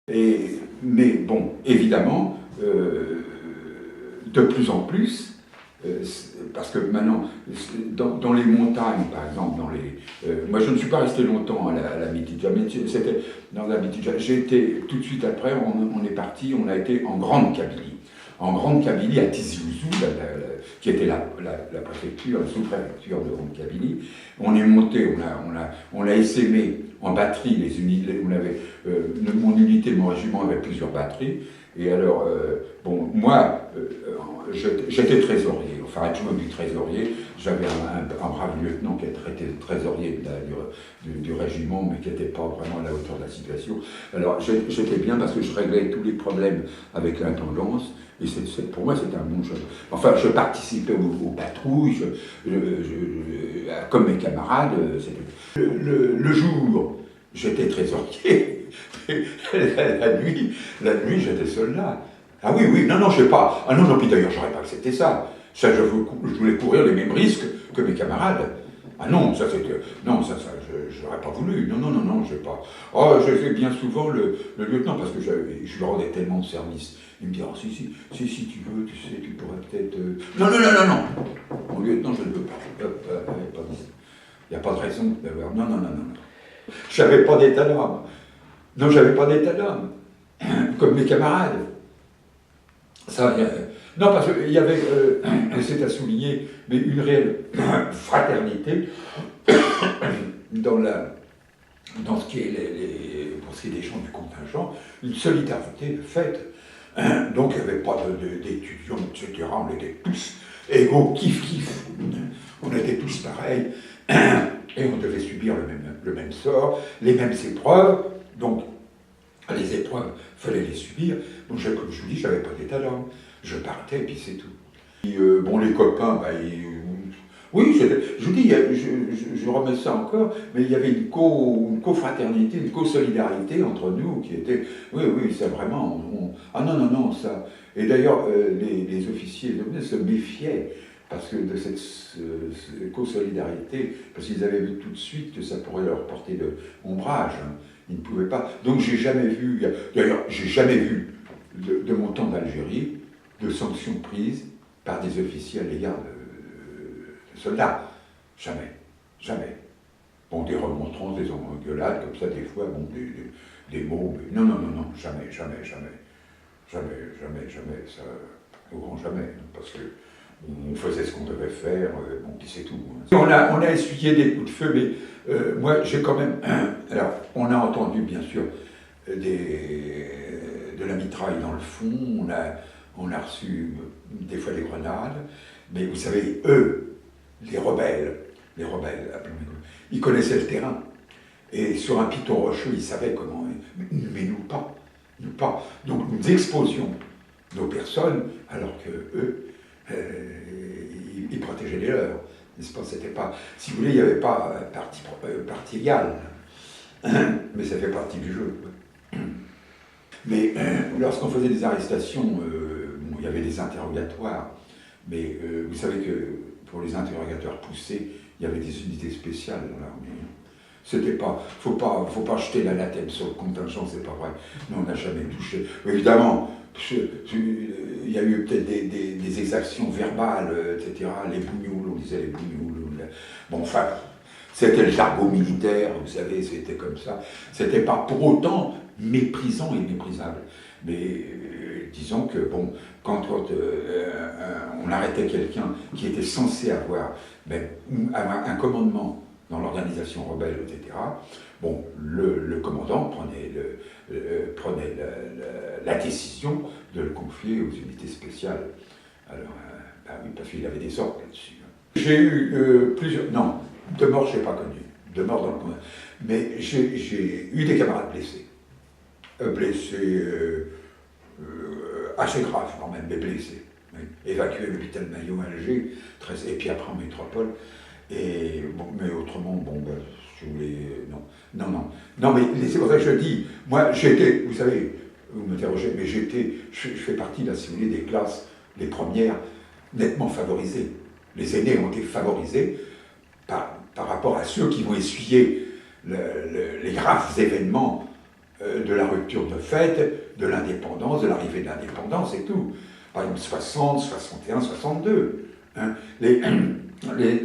Mais bon, évidemment, de plus en plus, parce que maintenant, dans les montagnes, par exemple, moi je ne suis pas resté longtemps à la Mitidja, mais c'était dans la Mitidja. J'ai été, tout de suite après, on est parti, on a été en Grande Kabylie. En Grande Kabylie, à Tizi Ouzou, qui était la préfecture, la sous-préfecture de Grande Kabylie. On est monté, on a essaimé en batterie les unités. Mon unité, mon régiment avait plusieurs batteries. Et alors, bon, moi, j'étais trésorier, enfin adjoint du trésorier. J'avais un brave lieutenant qui était trésorier du régiment, mais qui n'était pas vraiment à la hauteur de la situation. Alors, j'étais bien parce que je réglais tous les problèmes avec l'intendance. Et pour moi, c'était un bon job. Enfin, je participais aux patrouilles, comme mes camarades. Le jour, j'étais trésorier. La nuit, j'étais soldat. Ah oui, non, je sais pas. Ah non, puis d'ailleurs, j'aurais pas accepté ça. Ça, je voulais courir les mêmes risques que mes camarades. Ah non, ça, j'aurais pas voulu. Non, je sais pas. Oh, je fais bien souvent le lieutenant, parce que je lui rendais tellement de service. Il me dit, oh, si tu veux, tu sais, tu pourrais peut-être... Non. Mon lieutenant, je ne veux pas. Il n'y a pas de raison d'avoir... Non. Je n'avais pas d'état d'âme. Non, j'avais pas d'état d'âme, comme mes camarades. Non, parce qu'il y avait, c'est à souligner, mais une réelle fraternité dans ce qui est pour ce qui est des gens du contingent, une solidarité de fait. Donc il n'y avait pas d'étudiants, etc. On était tous égaux, kiff. On était tous pareils. Et on devait subir le même sort, les mêmes épreuves. Donc, les épreuves, il fallait les subir. Donc, comme je vous dis, je n'avais pas d'état d'âme. Je partais, et puis c'est tout. Et, bon, les copains, oui, je vous dis, je remets ça encore, mais il y avait une co-fraternité, une co-solidarité entre nous qui était... Oui, ça vraiment... non, ça... Et d'ailleurs, les officiers se méfiaient parce que de cette co-solidarité, parce qu'ils avaient vu tout de suite que ça pourrait leur porter de ombrage. Ils ne pouvaient pas. Donc j'ai jamais vu, d'ailleurs j'ai jamais vu de mon temps d'Algérie, de sanctions prises par des officiers à l'égard de soldats. Jamais. Bon, des remontrances, des engueulades, comme ça, des fois, bon, des mots, mais non, jamais, ça, au grand jamais, parce que on faisait ce qu'on devait faire, bon, puis c'est tout. On a essuyé des coups de feu, mais moi, j'ai quand même... Alors, on a entendu, bien sûr, de la mitraille dans le fond, on a reçu des fois des grenades, mais vous savez, eux, les rebelles, ils connaissaient le terrain, et sur un piton rocheux, ils savaient comment... Mais nous pas. Donc, nous exposions nos personnes, alors que eux, ils protégeaient les leurs, n'est-ce pas? C'était pas, si vous voulez, il n'y avait pas partie égale, mais ça fait partie du jeu. Mais lorsqu'on faisait des arrestations, il y avait des interrogatoires, mais vous savez que pour les interrogatoires poussés, il y avait des unités spéciales dans l'armée. C'était pas, faut pas jeter l'anathème sur le contingent, c'est pas vrai. Nous, on n'a jamais touché. Mais évidemment, il y a eu peut-être des exactions verbales, etc. Les bougnoules, on disait les bougnoules. Bon, enfin, c'était le jargon militaire, vous savez, c'était comme ça. C'était pas pour autant méprisant et méprisable. Mais disons que, bon, quand on arrêtait quelqu'un qui était censé avoir un commandement dans l'organisation rebelle, etc., bon, le commandant prenait la décision de le confier aux unités spéciales. Alors, oui, parce qu'il avait des ordres là-dessus. J'ai eu plusieurs... Non, de mort, je n'ai pas connu. De mort dans le commun. Mais j'ai eu des camarades blessés. Blessés assez graves quand même, mais blessés. Oui. Évacués à l'hôpital Maillot à Alger, et puis après en métropole. Et bon, mais autrement, si vous voulez, non, mais c'est pour ça que je dis, moi j'étais, vous savez, vous m'interrogez, mais je fais partie, là, si vous voulez, des classes, les premières, nettement favorisées. Les aînés ont été favorisés par rapport à ceux qui vont essuyer les graves événements de la rupture de fait, de l'indépendance, de l'arrivée de l'indépendance et tout. Par exemple, 60, 61, 62. Hein. Les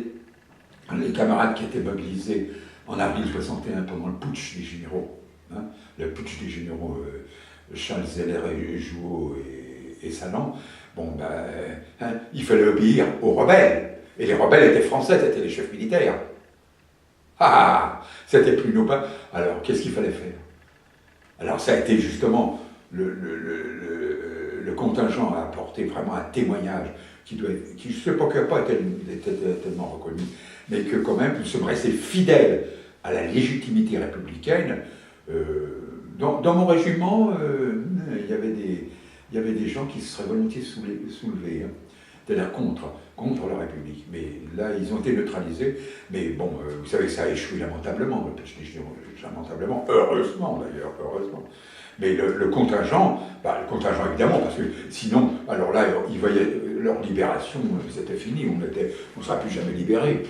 camarades qui étaient mobilisés en avril 61 pendant le putsch des généraux, hein, le putsch des généraux Charles Zeller et Jouot et Salan, bon, ben, hein, il fallait obéir aux rebelles. Et les rebelles étaient français, c'était les chefs militaires. Ah, c'était plus nos pas. Alors, qu'est-ce qu'il fallait faire? Alors, ça a été justement le contingent a apporté vraiment un témoignage qui je ne sais pas qu'il n'a pas été tellement reconnu, mais que quand même, il se restait fidèle à la légitimité républicaine. Dans mon régiment, il y avait des gens qui se seraient volontiers soulevés, hein, c'est-à-dire contre la République. Mais là, ils ont été neutralisés. Mais bon, vous savez que ça a échoué lamentablement, lamentablement, heureusement d'ailleurs, heureusement. Mais le contingent évidemment, parce que sinon, alors là, ils voyaient leur libération, c'était fini, on ne sera plus jamais libérés.